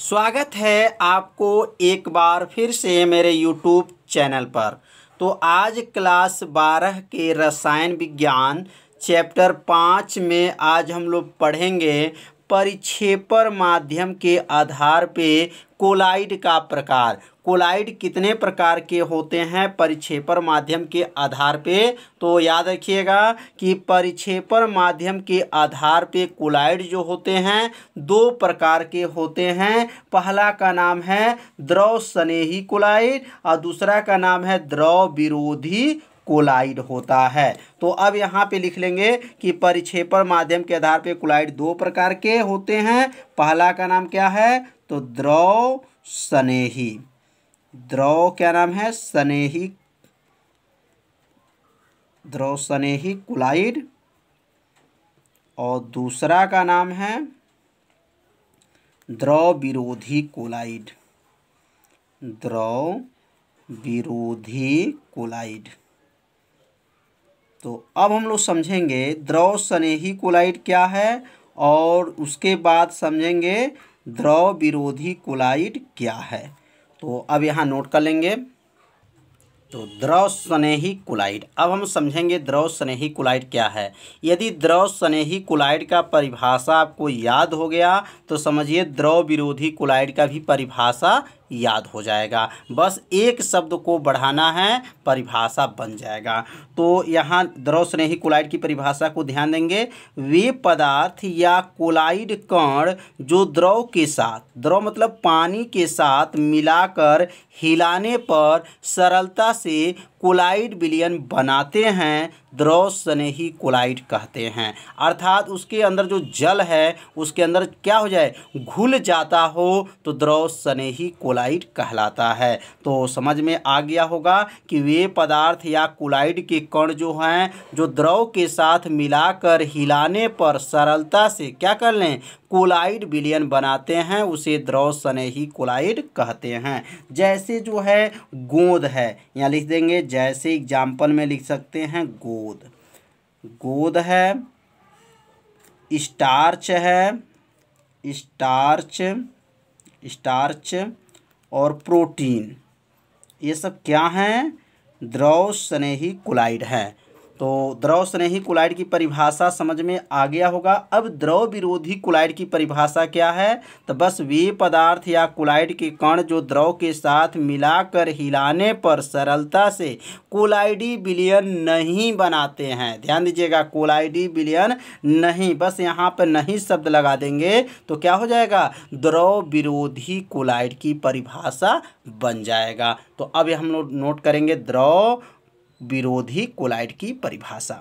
स्वागत है आपको एक बार फिर से मेरे YouTube चैनल पर। तो आज क्लास 12 के रसायन विज्ञान चैप्टर 5 में आज हम लोग पढ़ेंगे परिक्षेपण माध्यम के आधार पे कोलाइड का प्रकार। कोलाइड कितने प्रकार के होते हैं परिक्षेपण माध्यम के आधार पे। तो याद रखिएगा कि परिक्षेपण माध्यम के आधार पे कोलाइड जो होते हैं दो प्रकार के होते हैं। पहला का नाम है द्रव स्नेही कोलाइड और दूसरा का नाम है द्रव विरोधी कोलाइड होता है। तो अब यहाँ पे लिख लेंगे कि परिक्षेपण माध्यम के आधार पे कोलाइड दो प्रकार के होते हैं। पहला का नाम क्या है तो द्रव स्नेही, द्रव क्या नाम है स्नेही, द्रव स्नेही कोलाइड, और दूसरा का नाम है द्रव विरोधी कोलाइड, द्रव विरोधी कोलाइड। तो अब हम लोग समझेंगे द्रव स्नेही कोलाइड क्या है और उसके बाद समझेंगे द्रव विरोधी कोलाइड क्या है। तो अब यहाँ नोट कर लेंगे। तो द्रव स्नेही कोलाइड, अब हम समझेंगे द्रव स्नेही कोलाइड क्या है। यदि द्रव स्नेही कोलाइड का परिभाषा आपको याद हो गया तो समझिए द्रव विरोधी कोलाइड का भी परिभाषा याद हो जाएगा। बस एक शब्द को बढ़ाना है, परिभाषा बन जाएगा। तो यहाँ द्रव स्नेही कोलाइड की परिभाषा को ध्यान देंगे। वे पदार्थ या कोलाइड कण जो द्रव के साथ, द्रव मतलब पानी के साथ मिलाकर हिलाने पर सरलता से कोलाइड विलयन बनाते हैं, द्रव स्नेही कोलाइड कहते हैं। अर्थात उसके अंदर जो जल है उसके अंदर क्या हो जाए, घुल जाता हो तो द्रव स्नेही कोलाइड कहलाता है। तो समझ में आ गया होगा कि वे पदार्थ या कोलाइड के कण जो हैं जो द्रव के साथ मिलाकर हिलाने पर सरलता से क्या कर लें, कोलाइड विलयन बनाते हैं, उसे द्रव स्नेही कोलाइड कहते हैं। जैसे जो है गोंद है, यहाँ लिख देंगे, जैसे एग्जाम्पल में लिख सकते हैं गोंद, गोंद है, स्टार्च है, स्टार्च, स्टार्च और प्रोटीन, ये सब क्या हैं, द्रव स्नेही कोलाइड हैं। तो द्रव स्नेही कोलाइड की परिभाषा समझ में आ गया होगा। अब द्रव विरोधी कोलाइड की परिभाषा क्या है, तो बस वे पदार्थ या कोलाइड के कण जो द्रव के साथ मिलाकर हिलाने पर सरलता से कोलाइडी विलयन नहीं बनाते हैं। ध्यान दीजिएगा, कोलाइडी विलयन नहीं, बस यहाँ पर नहीं शब्द लगा देंगे तो क्या हो जाएगा, द्रव विरोधी कोलाइड की परिभाषा बन जाएगा। तो अब हम लोग नोट करेंगे द्रव विरोधी कोलाइड की परिभाषा।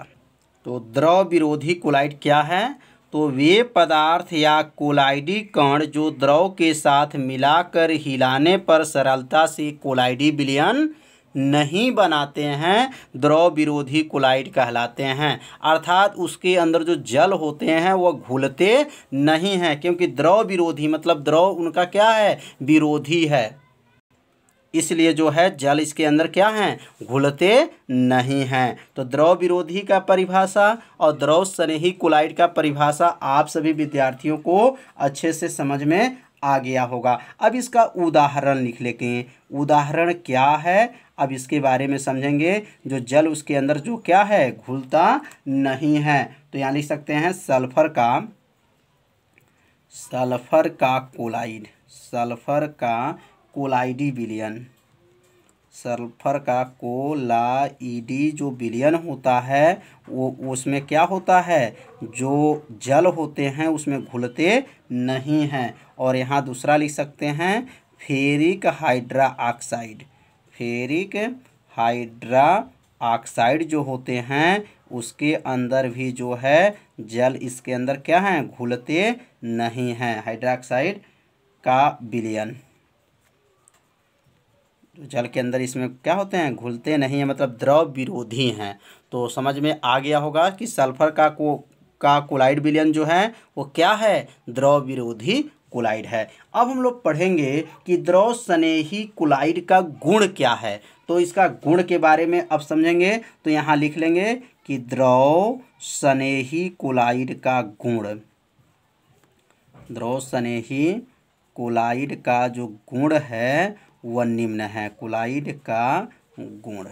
तो द्रव विरोधी कोलाइड क्या है, तो वे पदार्थ या कोलाइडी कण जो द्रव के साथ मिलाकर हिलाने पर सरलता से कोलाइडी विलयन नहीं बनाते हैं, द्रव विरोधी कोलाइड कहलाते हैं। अर्थात उसके अंदर जो जल होते हैं वह घुलते नहीं हैं, क्योंकि द्रव विरोधी मतलब द्रव उनका क्या है, विरोधी है, इसलिए जो है जल इसके अंदर क्या हैं, घुलते नहीं हैं। तो द्रव विरोधी का परिभाषा और द्रव स्नेही कोलाइड का परिभाषा आप सभी विद्यार्थियों को अच्छे से समझ में आ गया होगा। अब इसका उदाहरण लिख लेते हैं, उदाहरण क्या है अब इसके बारे में समझेंगे। जो जल उसके अंदर जो क्या है, घुलता नहीं है, तो यहाँ लिख सकते हैं सल्फर का, सल्फर का कोलाइड, सल्फर का कोलाइडी विलयन, सल्फर का कोलाइडी जो विलयन होता है वो उसमें क्या होता है, जो जल होते हैं उसमें घुलते नहीं हैं। और यहाँ दूसरा लिख सकते हैं ferric hydra oxide, ferric hydra oxide जो होते हैं उसके अंदर भी जो है जल इसके अंदर क्या है, घुलते नहीं हैं, हाइड्रोक्साइड का विलयन जल के अंदर इसमें क्या होते हैं, घुलते नहीं हैं, मतलब द्रव विरोधी हैं। तो समझ में आ गया होगा कि सल्फर का कोलाइड विलयन जो है वो क्या है, द्रव विरोधी कोलाइड है। अब हम लोग पढ़ेंगे कि द्रव स्नेही कोलाइड का गुण क्या है। तो इसका गुण के बारे में अब समझेंगे। तो यहाँ लिख लेंगे कि द्रव स्नेही कोलाइड का गुण, द्रव स्नेही कोलाइड का जो गुण है वह निम्न है। कोलाइड का गुण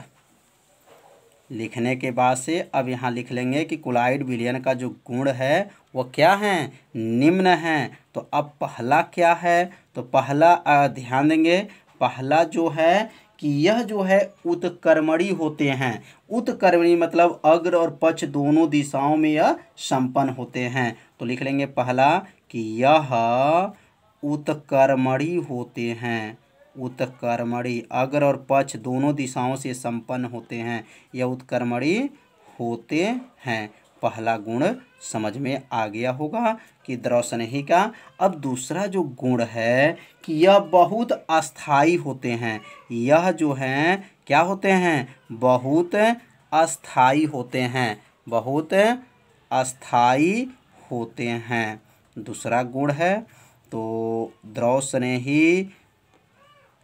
लिखने के बाद से अब यहाँ लिख लेंगे कि कोलाइड विलयन का जो गुण है वह क्या है, निम्न है। तो अब पहला क्या है, तो पहला ध्यान देंगे, पहला जो है कि यह जो है उत्कर्मणी होते हैं। उत्कर्मणी मतलब अग्र और पक्ष दोनों दिशाओं में यह संपन्न होते हैं। तो लिख लेंगे पहला कि यह उत्कर्मणी होते हैं। उत्कर्मणी अग्र और पक्ष दोनों दिशाओं से संपन्न होते हैं, यह उत्कर्मणी होते हैं। पहला गुण समझ में आ गया होगा कि द्रव स्नेही का। अब दूसरा जो गुण है कि यह बहुत अस्थाई होते हैं। यह जो हैं क्या होते हैं, बहुत अस्थाई होते हैं, बहुत अस्थाई होते हैं। दूसरा गुण है। तो द्रव स्नेही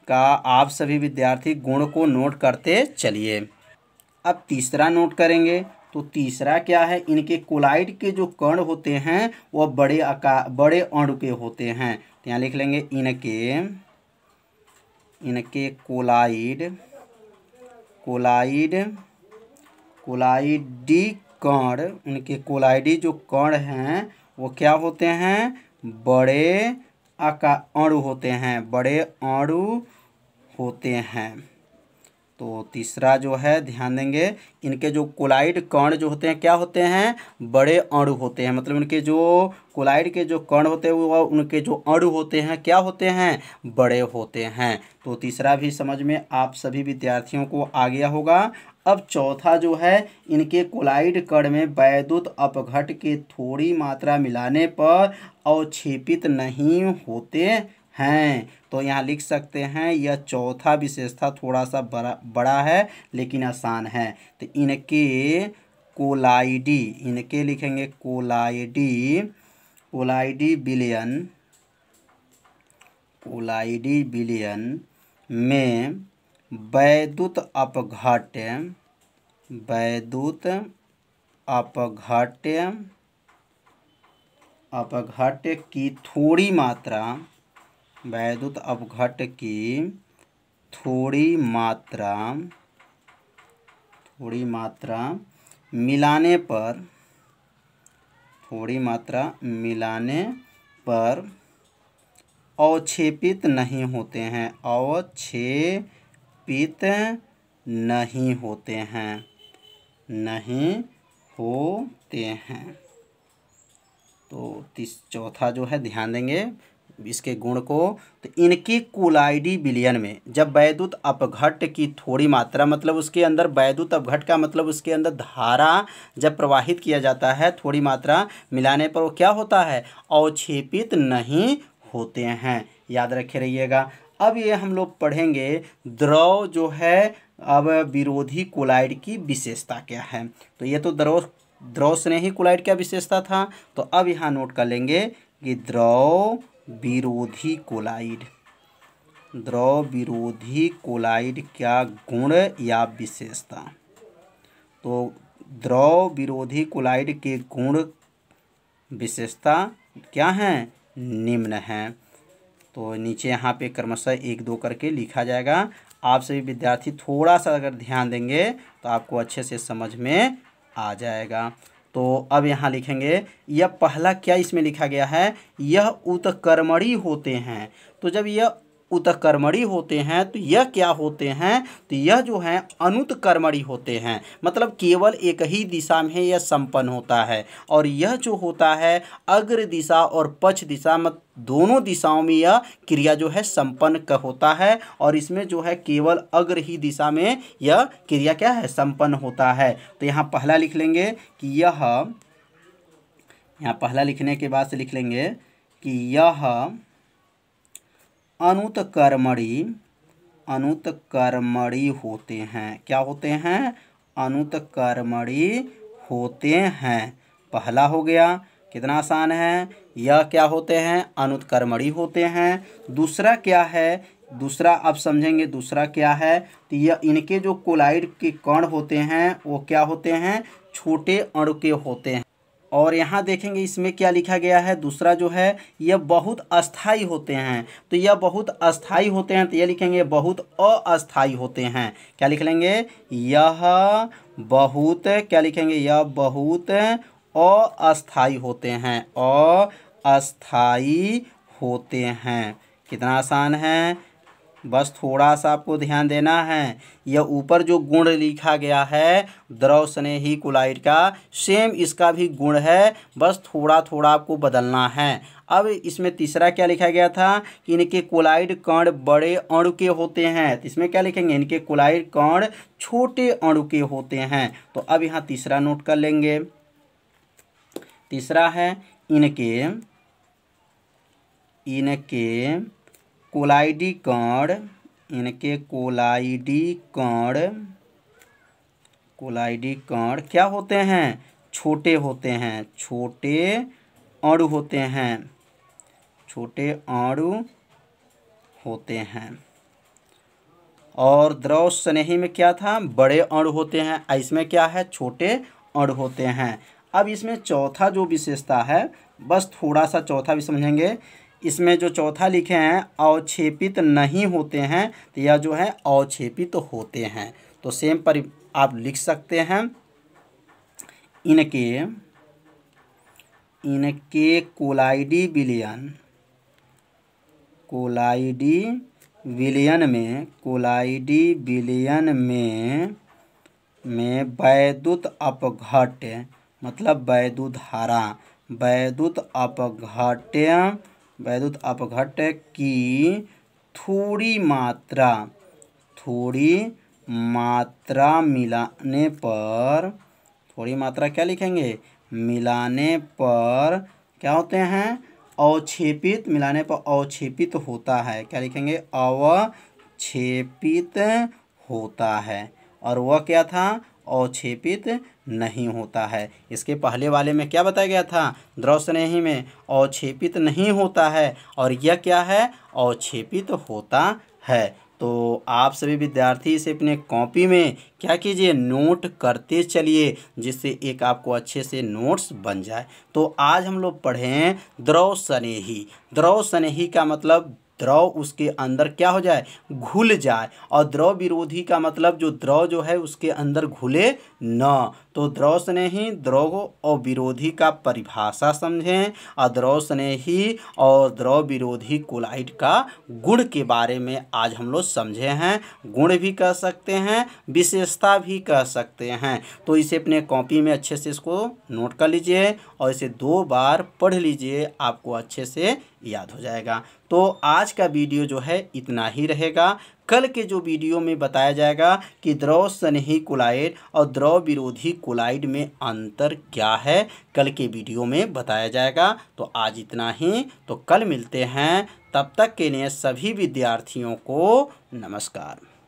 का आप सभी विद्यार्थी गुण को नोट करते चलिए। अब तीसरा नोट करेंगे। तो तीसरा क्या है, इनके कोलाइड के जो कण होते हैं वह बड़े अणु के होते हैं। तो यहाँ लिख लेंगे इनके कोलाइडी कण, उनके कोलाइडी जो कण हैं वो क्या होते हैं, बड़े अणु होते हैं, बड़े अणु होते हैं। तो तीसरा जो है ध्यान देंगे, इनके जो कोलाइड कण जो होते हैं क्या होते हैं, बड़े अणु होते हैं। मतलब उनके जो कोलाइड के जो कण होते हैं वो उनके जो अणु होते हैं क्या होते हैं, बड़े होते हैं। तो तीसरा भी समझ में आप सभी विद्यार्थियों को आ गया होगा। अब चौथा जो है, इनके कोलाइड कण में वैद्युत अपघट के थोड़ी मात्रा मिलाने पर अवक्षेपित नहीं होते हैं। तो यहाँ लिख सकते हैं यह चौथा विशेषता थोड़ा सा बड़ा है लेकिन आसान है। तो इनके लिखेंगे कोलाइडी विलयन में वैद्युत अपघट की थोड़ी मात्रा, वैद्युत अपघट की थोड़ी मात्रा मिलाने पर अवक्षेपित नहीं होते हैं, अवक्षेपित नहीं होते हैं। तो चौथा जो है ध्यान देंगे इसके गुण को। तो इनके कोलाइडी विलयन में जब वैद्युत अपघट की थोड़ी मात्रा, मतलब उसके अंदर वैद्युत अपघट का मतलब उसके अंदर धारा जब प्रवाहित किया जाता है थोड़ी मात्रा मिलाने पर वो क्या होता है, अवक्षेपित नहीं होते हैं। याद रखे रहिएगा। अब ये हम लोग पढ़ेंगे द्रव जो है अब विरोधी कोलाइड की विशेषता क्या है। तो ये तो द्रव स्नेही कोलाइड क्या विशेषता था। तो अब यहाँ नोट कर लेंगे कि द्रव विरोधी कोलाइड क्या गुण या विशेषता। तो द्रव विरोधी कोलाइड के गुण विशेषता क्या हैं, निम्न हैं। तो नीचे यहाँ पे क्रमशः 1 2 करके लिखा जाएगा। आप सभी विद्यार्थी थोड़ा सा अगर ध्यान देंगे तो आपको अच्छे से समझ में आ जाएगा। तो अब यहाँ लिखेंगे, यह पहला क्या इसमें लिखा गया है, यह उत्कर्मणी होते हैं। तो जब यह उत्कर्मणी होते हैं तो यह क्या होते हैं, तो यह जो है अनुत्कर्मणी होते हैं। मतलब केवल एक ही दिशा में यह संपन्न होता है। और यह जो होता है अग्र दिशा और पक्ष दिशा में दोनों दिशाओं में यह क्रिया जो है संपन्न होता है। और इसमें जो है केवल अग्र ही दिशा में यह क्रिया क्या है, संपन्न होता है। तो यहाँ पहला लिख लेंगे कि यहाँ पहला लिखने के बाद से लिख लेंगे कि यह अनुत्कर्मणी होते हैं। क्या होते हैं, अनुत्कर्मणी होते हैं। पहला हो गया, कितना आसान है। यह क्या होते हैं, अनुत्कर्मणी होते हैं। दूसरा क्या है, दूसरा आप समझेंगे दूसरा क्या है। तो यह इनके जो कोलाइड के कण होते हैं वो क्या होते हैं, छोटे अणु के होते हैं। और यहाँ देखेंगे इसमें क्या लिखा गया है, दूसरा जो है यह बहुत अस्थाई होते हैं। तो यह बहुत अस्थाई होते हैं, तो यह लिखेंगे बहुत अस्थाई होते हैं। क्या लिख लेंगे, यह बहुत, क्या लिखेंगे, यह बहुत अस्थाई होते हैं, अस्थाई होते हैं। कितना आसान है, बस थोड़ा सा आपको ध्यान देना है। यह ऊपर जो गुण लिखा गया है द्रव स्नेही कुलाइड का, सेम इसका भी गुण है, बस थोड़ा थोड़ा आपको बदलना है। अब इसमें तीसरा क्या लिखा गया था कि इनके कुलाइड कण बड़े अणु के होते हैं। तो इसमें क्या लिखेंगे, इनके कुलाइड कण छोटे अणु के होते हैं। तो अब यहाँ तीसरा नोट कर लेंगे। तीसरा है इनके कोलाइडी कण, इनके कोलाइडी कण क्या होते हैं, छोटे होते हैं, छोटे अणु होते हैं, छोटे अणु होते हैं। और द्रव स्नेही में क्या था, बड़े अणु होते हैं, इसमें क्या है, छोटे अणु होते हैं। अब इसमें चौथा जो विशेषता है, बस थोड़ा सा चौथा भी समझेंगे। इसमें जो चौथा लिखे हैं अवक्षेपित नहीं होते हैं, तो यह जो है अवक्षेपित होते हैं। तो सेम पर आप लिख सकते हैं, इनके कोलाइडी विलयन में वैद्युत अपघट्ट, मतलब वैद्युत अपघट्ट की थोड़ी मात्रा मिलाने पर, थोड़ी मात्रा क्या लिखेंगे, मिलाने पर क्या होते हैं, अवक्षेपित, मिलाने पर अवक्षेपित होता है। क्या लिखेंगे, अवक्षेपित होता है। और वह क्या था, अवक्षेपित नहीं होता है। इसके पहले वाले में क्या बताया गया था, द्रव स्नेही में अवक्षेपित नहीं होता है, और यह क्या है, अवक्षेपित होता है। तो आप सभी विद्यार्थी इसे अपने कॉपी में क्या कीजिए, नोट करते चलिए, जिससे एक आपको अच्छे से नोट्स बन जाए। तो आज हम लोग पढ़ें द्रव स्नेही। द्रव स्नेही का मतलब द्रव उसके अंदर क्या हो जाए, घुल जाए। और द्रव विरोधी का मतलब जो द्रव जो है उसके अंदर घुले न। तो द्रव स्नेही, द्रव और विरोधी का परिभाषा समझें, और द्रव स्नेही और द्रव विरोधी कोलाइड का गुण के बारे में आज हम लोग समझे हैं। गुण भी कह सकते हैं, विशेषता भी कह सकते हैं। तो इसे अपने कॉपी में अच्छे से इसको नोट कर लीजिए और इसे 2 बार पढ़ लीजिए, आपको अच्छे से याद हो जाएगा। तो आज का वीडियो जो है इतना ही रहेगा। कल के जो वीडियो में बताया जाएगा कि द्रव स्नेही कोलाइड और द्रव विरोधी कोलाइड में अंतर क्या है, कल के वीडियो में बताया जाएगा। तो आज इतना ही, तो कल मिलते हैं। तब तक के लिए सभी विद्यार्थियों को नमस्कार।